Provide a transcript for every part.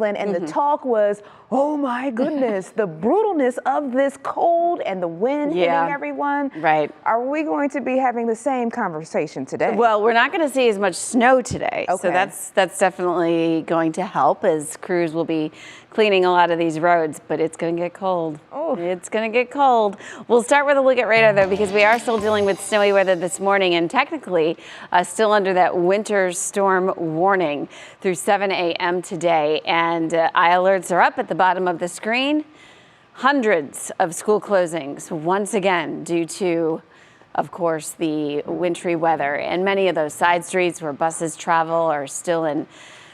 Cleveland, and the talk was, oh my goodness, the brutalness of this cold and the wind hitting everyone. Right. Are we going to be having the same conversation today? Well, we're not going to see as much snow today. Okay. So that's definitely going to help, as crews will be cleaning a lot of these roads, but it's going to get cold. Oh. It's going to get cold. We'll start with a look at radar, though, because we are still dealing with snowy weather this morning, and technically still under that winter storm warning through 7 a.m. today. And eye alerts are up at the bottom of the screen. Hundreds of school closings once again due to, of course, the wintry weather, and many of those side streets where buses travel are still in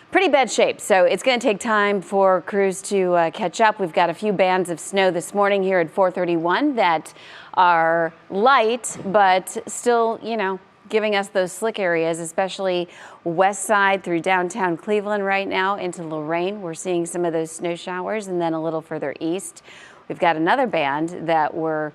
pretty bad shape. So it's going to take time for crews to catch up. We've got a few bands of snow this morning here at 431 that are light, but still, you know, giving us those slick areas, especially west side through downtown Cleveland right now into Lorraine. We're seeing some of those snow showers, and then a little further east, we've got another band that we're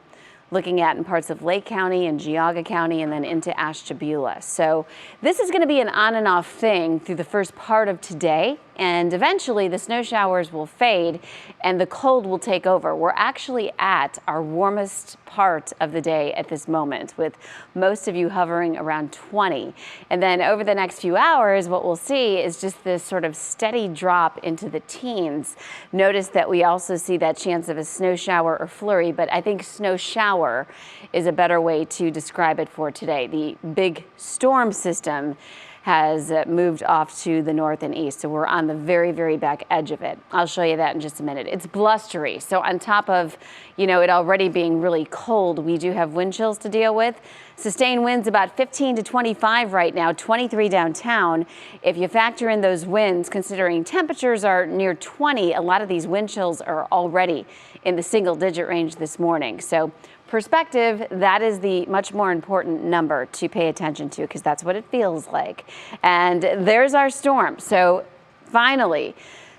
looking at in parts of Lake County and Geauga County, and then into Ashtabula. So this is going to be an on and off thing through the first part of today, and eventually the snow showers will fade and the cold will take over. We're actually at our warmest part of the day at this moment, with most of you hovering around 20. And then over the next few hours, what we'll see is just this sort of steady drop into the teens. Notice that we also see that chance of a snow shower or flurry, but I think snow shower is a better way to describe it for today. The big storm system has moved off to the north and east, so we're on the very, very back edge of it. I'll show you that in just a minute. It's blustery, so on top of, you know, it already being really cold, we do have wind chills to deal with. Sustained winds about 15 to 25 right now, 23 downtown. If you factor in those winds, considering temperatures are near 20, a lot of these wind chills are already in the single-digit range this morning. So perspective, that is the much more important number to pay attention to, because that's what it feels like. And there's our storm. So finally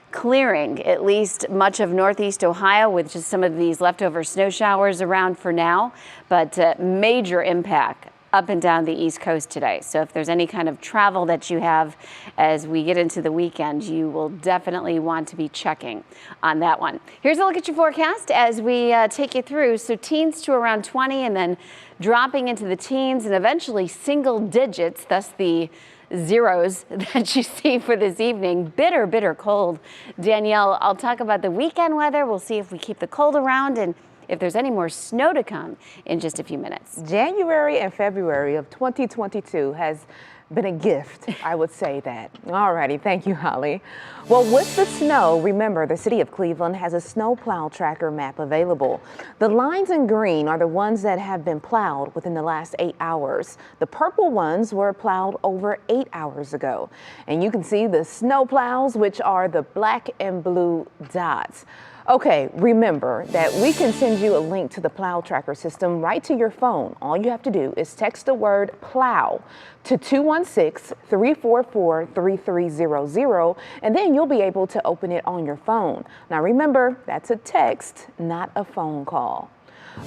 clearing at least much of northeast Ohio with just some of these leftover snow showers around for now, but major impact up and down the East Coast today. So if there's any kind of travel that you have as we get into the weekend, you will definitely want to be checking on that one. Here's a look at your forecast as we take you through. So teens to around 20, and then dropping into the teens and eventually single digits, thus the zeros that you see for this evening. Bitter, bitter cold. Danielle, I'll talk about the weekend weather. We'll see if we keep the cold around and if there's any more snow to come in just a few minutes. January and February of 2022 has been a gift, I would say that. All righty, thank you, Holly. Well, with the snow, remember the city of Cleveland has a snow plow tracker map available. The lines in green are the ones that have been plowed within the last 8 hours. The purple ones were plowed over 8 hours ago. And you can see the snow plows, which are the black and blue dots. Okay, remember that we can send you a link to the plow tracker system right to your phone. All you have to do is text the word plow to 216-344-3300, and then you'll be able to open it on your phone. Now remember, that's a text, not a phone call.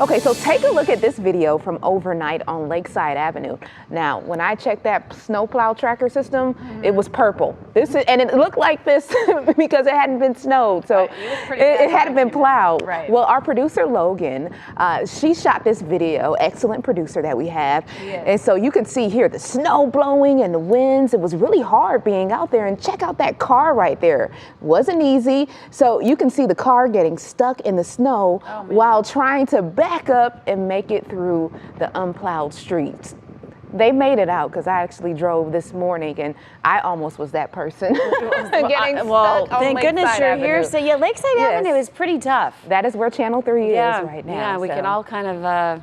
Okay, so take a look at this video from overnight on Lakeside Avenue. Now, when I checked that snowplow tracker system, it was purple. And it looked like this because it hadn't been snowed, so it hadn't been plowed. Right. Well, our producer Logan, she shot this video. Excellent producer that we have. Yes. And so you can see here the snow blowing and the winds. It was really hard being out there. And check out that car right there. Wasn't easy. So you can see the car getting stuck in the snow while trying to back up and make it through the unplowed streets. They made it out because I actually drove this morning and I almost was that person getting stuck on thank goodness you're here. So yeah, Lakeside Avenue is pretty tough. That is where Channel 3 is right now. Yeah, we can all kind of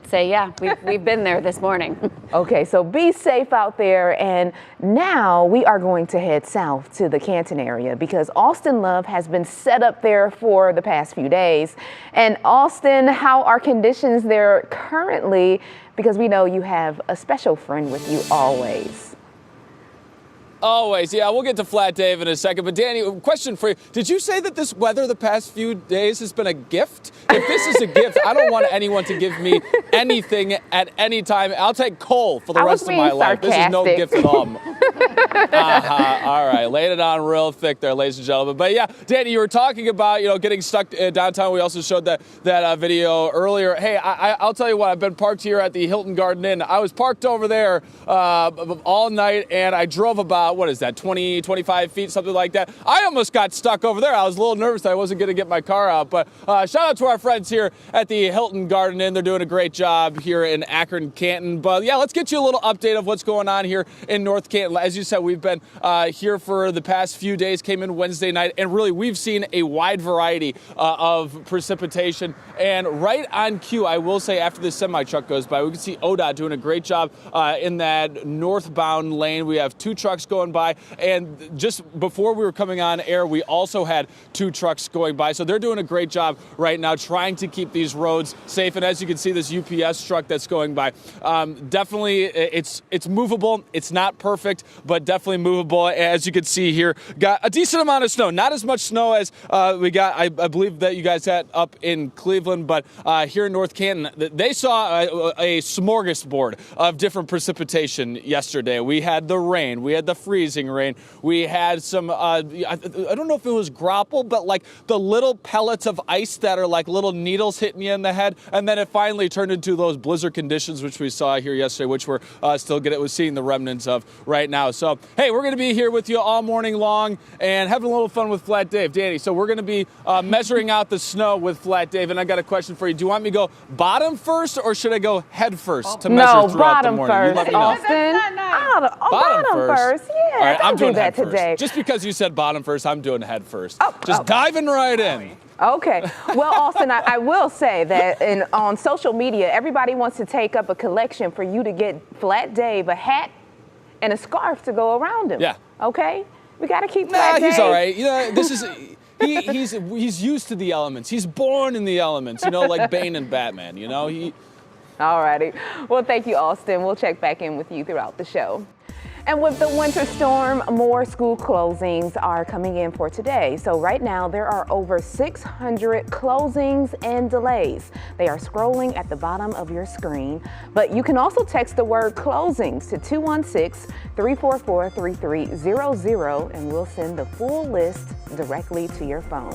say, yeah, we've been there this morning. Okay, so be safe out there. And now we are going to head south to the Canton area because Austin Love has been set up there for the past few days. And Austin, how are conditions there currently? Because we know you have a special friend with you always. Always, yeah. We'll get to Flat Dave in a second. But Danny, a question for you. Did you say that this weather the past few days has been a gift? If this is a gift, I don't want anyone to give me anything at any time. I'll take coal for the rest of my life. This is no gift at all. All right, laid it on real thick there, ladies and gentlemen. But yeah, Danny, you were talking about, getting stuck downtown. We also showed that video earlier. Hey, I'll tell you what, I've been parked here at the Hilton Garden Inn. I was parked over there all night, and I drove about, 20, 25 feet, something like that. I almost got stuck over there. I was a little nervous that I wasn't going to get my car out. But shout out to our friends here at the Hilton Garden Inn. They're doing a great job here in Akron, Canton. But yeah, let's get you a little update of what's going on here in North Canton. As you said, we've been here for the past few days, came in Wednesday night, and really we've seen a wide variety of precipitation. And right on cue, I will say, after this semi-truck goes by, we can see ODOT doing a great job in that northbound lane. We have 2 trucks going by, and just before we were coming on air, we also had 2 trucks going by. So they're doing a great job right now trying to keep these roads safe. And as you can see, this UPS truck that's going by, definitely it's movable. It's not perfect, but definitely movable. As you can see here, got a decent amount of snow. Not as much snow as we got, I believe, that you guys had up in Cleveland, but here in North Canton, they saw a smorgasbord of different precipitation yesterday. We had the rain, we had the freezing rain, we had some, I don't know if it was grapple, but like the little pellets of ice that are like little needles hitting you in the head, and then it finally turned into those blizzard conditions, which we saw here yesterday, which we're still seeing the remnants of right now. So, hey, we're going to be here with you all morning long and having a little fun with Flat Dave. Danny, so we're going to be measuring out the snow with Flat Dave, and I got a question for you. Do you want me to go bottom first, or should I go head first to measure throughout the morning? No, bottom first, Austin. Bottom first. Yeah, all right, I'm doing that head today. First. Just because you said bottom first, I'm doing head first. Just diving right in. Okay. Well, Austin, I will say that on social media, everybody wants to take up a collection for you to get Flat Dave a hat and a scarf to go around him. Yeah. Okay? We got to keep Flat Dave. He's all right. This is... He's used to the elements. He's born in the elements, like Bane and Batman, All righty. Well, thank you, Austin. We'll check back in with you throughout the show. And with the winter storm, more school closings are coming in for today. So right now, there are over 600 closings and delays. They are scrolling at the bottom of your screen, but you can also text the word closings to 216-344-3300, and we'll send the full list directly to your phone.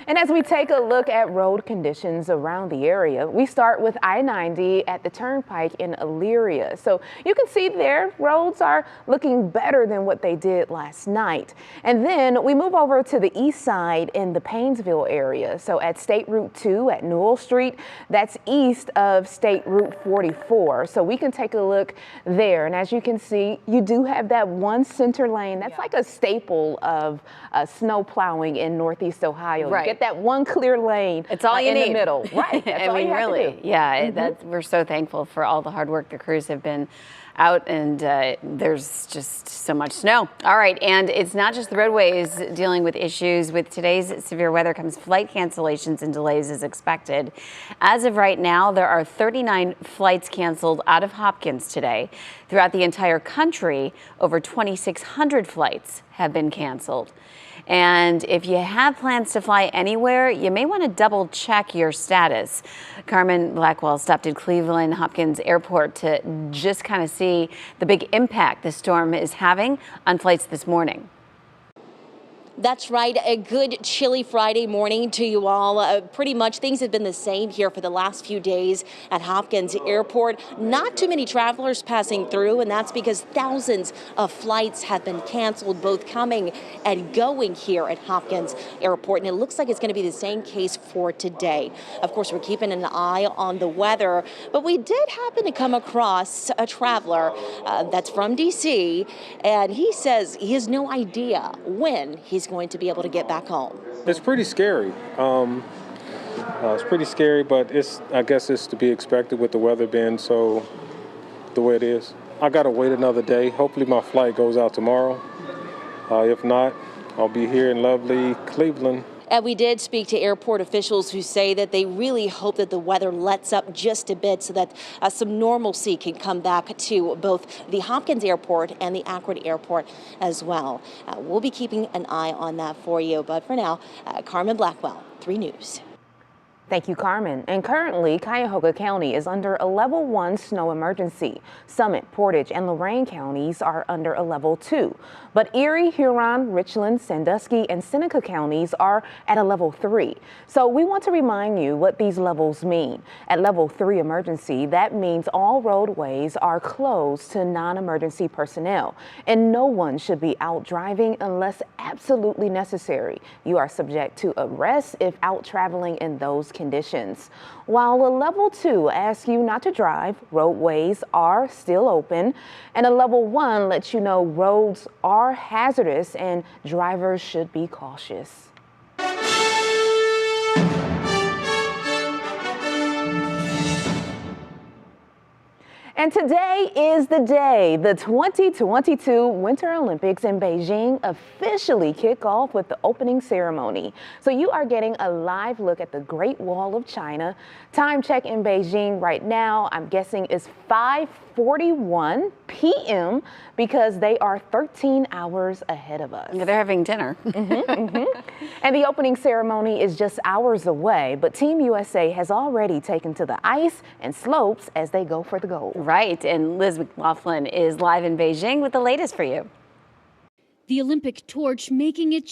And as we take a look at road conditions around the area, we start with I-90 at the Turnpike in Elyria. So you can see there, roads are looking better than what they did last night. And then we move over to the east side in the Paynesville area. So at State Route 2 at Newell Street, that's east of State Route 44. So we can take a look there. And as you can see, you do have that one center lane. That's like a staple of snow plowing in Northeast Ohio. Right. That one clear lane. It's all you need in the middle, right? That's all you have to do. Yeah. We're so thankful for all the hard work the crews have been out, and there's just so much snow. All right, and it's not just the roadways dealing with issues. With today's severe weather comes flight cancellations and delays as expected. As of right now, there are 39 flights canceled out of Hopkins today. Throughout the entire country, over 2,600 flights have been canceled. And if you have plans to fly anywhere, you may want to double check your status. Carmen Blackwell stopped at Cleveland Hopkins Airport to just kind of see the big impact the storm is having on flights this morning. That's right. A good chilly Friday morning to you all. Pretty much things have been the same here for the last few days at Hopkins Airport. Not too many travelers passing through, and that's because thousands of flights have been canceled, both coming and going here at Hopkins Airport. And it looks like it's going to be the same case for today. Of course, we're keeping an eye on the weather, but we did happen to come across a traveler that's from D.C., and he says he has no idea when he's going to be able to get back home. It's pretty scary. It's pretty scary, but I guess it's to be expected with the weather being so the way it is. I gotta wait another day. Hopefully my flight goes out tomorrow. If not, I'll be here in lovely Cleveland. And we did speak to airport officials who say that they really hope that the weather lets up just a bit so that some normalcy can come back to both the Hopkins Airport and the Akron Airport as well. We'll be keeping an eye on that for you. But for now, Carmen Blackwell, 3 News. Thank you, Carmen. And currently, Cuyahoga County is under a level 1 snow emergency. Summit, Portage, and Lorain counties are under a level 2. But Erie, Huron, Richland, Sandusky, and Seneca counties are at a level 3. So we want to remind you what these levels mean. At level 3 emergency, that means all roadways are closed to non-emergency personnel, and no one should be out driving unless absolutely necessary. You are subject to arrest if out traveling in those conditions. While a level 2 asks you not to drive, roadways are still open, and a level 1 lets you know roads are hazardous and drivers should be cautious. And today is the day the 2022 Winter Olympics in Beijing officially kick off with the opening ceremony. So you are getting a live look at the Great Wall of China. Time check in Beijing right now, I'm guessing is 5:41 p.m. because they are 13 hours ahead of us. Yeah, they're having dinner. And the opening ceremony is just hours away, but Team USA has already taken to the ice and slopes as they go for the gold. Right, and Liz McLaughlin is live in Beijing with the latest for you. The Olympic torch making its